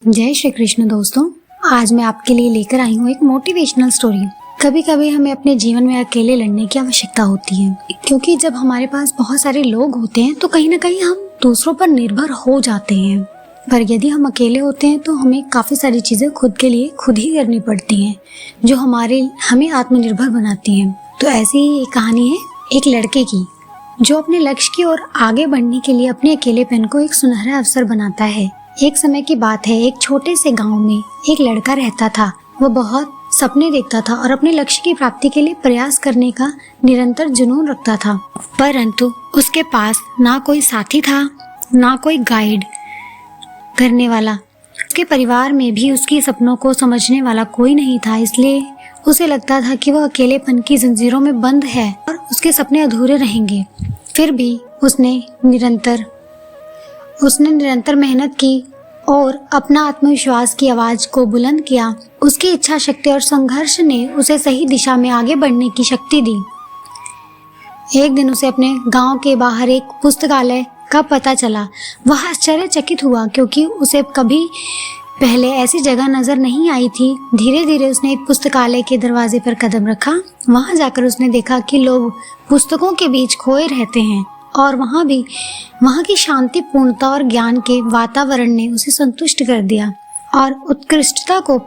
जय श्री कृष्ण दोस्तों, आज मैं आपके लिए लेकर आई हूँ एक मोटिवेशनल स्टोरी। कभी कभी हमें अपने जीवन में अकेले लड़ने की आवश्यकता होती है, क्योंकि जब हमारे पास बहुत सारे लोग होते हैं तो कहीं ना कहीं हम दूसरों पर निर्भर हो जाते हैं। पर यदि हम अकेले होते हैं तो हमें काफी सारी चीजें खुद के लिए खुद ही करनी पड़ती हैं, जो हमें आत्मनिर्भर बनाती हैं। तो ऐसी ही एक कहानी है एक लड़के की, जो अपने लक्ष्य की ओर आगे बढ़ने के लिए अपने अकेलेपन को एक सुनहरा अवसर बनाता है। एक समय की बात है, एक छोटे से गांव में एक लड़का रहता था। वो बहुत सपने देखता था और अपने लक्ष्य की प्राप्ति के लिए प्रयास करने का निरंतर जुनून रखता था, परंतु उसके पास ना कोई साथी था, ना कोई गाइड करने वाला। उसके परिवार में भी उसके सपनों को समझने वाला कोई नहीं था, इसलिए उसे लगता था कि वह अकेलेपन की जंजीरों में बंद है और उसके सपने अधूरे रहेंगे। फिर भी उसने निरंतर मेहनत की और अपना आत्मविश्वास की आवाज को बुलंद किया। उसकी इच्छा शक्ति और संघर्ष ने उसे सही दिशा में आगे बढ़ने की शक्ति दी। एक दिन उसे अपने गांव के बाहर एक पुस्तकालय का पता चला। वह आश्चर्यचकित हुआ, क्योंकि उसे कभी पहले ऐसी जगह नजर नहीं आई थी। धीरे धीरे उसने एक पुस्तकालय के दरवाजे पर कदम रखा। वहां जाकर उसने देखा कि लोग पुस्तकों के बीच खोए रहते हैं और वहाँ की शांतिपूर्णता और ज्ञान के वातावरण ने उसे संतुष्ट कर दिया। और उत्कृष्टता को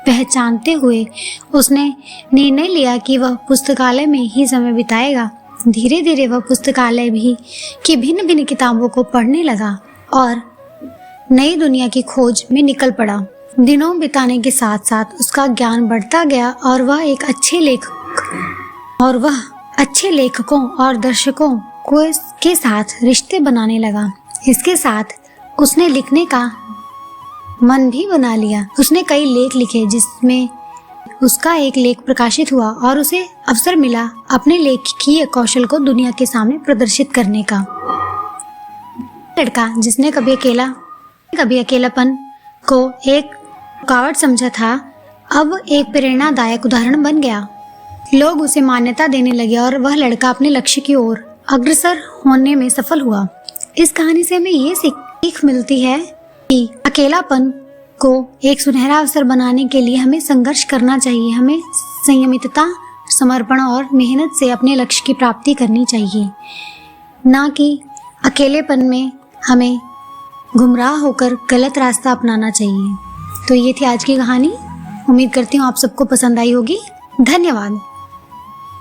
पहचानते हुए उसने निर्णय लिया कि वह पुस्तकालय में ही समय बिताएगा। धीरे धीरे वह पुस्तकालय की भिन्न भिन्न किताबों को पढ़ने लगा और नई दुनिया की खोज में निकल पड़ा। दिनों बिताने के साथ साथ उसका ज्ञान बढ़ता गया और वह अच्छे लेखकों और दर्शकों के साथ रिश्ते बनाने लगा। इसके साथ उसने लिखने का मन भी बना लिया। उसने कई लेख लिखे, जिसमें उसका एक लेख प्रकाशित हुआ और उसे अवसर मिला अपने लेखकीय कौशल को दुनिया के सामने प्रदर्शित करने का। लड़का जिसने कभी अकेलापन को एक रुकावट समझा था, अब एक प्रेरणादायक उदाहरण बन गया। लोग उसे मान्यता देने लगे और वह लड़का अपने लक्ष्य की ओर अग्रसर होने में सफल हुआ। इस कहानी से हमें ये सीख मिलती है कि अकेलापन को एक सुनहरा अवसर बनाने के लिए हमें संघर्ष करना चाहिए। हमें संयमितता, समर्पण और मेहनत से अपने लक्ष्य की प्राप्ति करनी चाहिए, ना कि अकेलेपन में हमें गुमराह होकर गलत रास्ता अपनाना चाहिए। तो ये थी आज की कहानी। उम्मीद करती हूँ आप सबको पसंद आई होगी। धन्यवाद।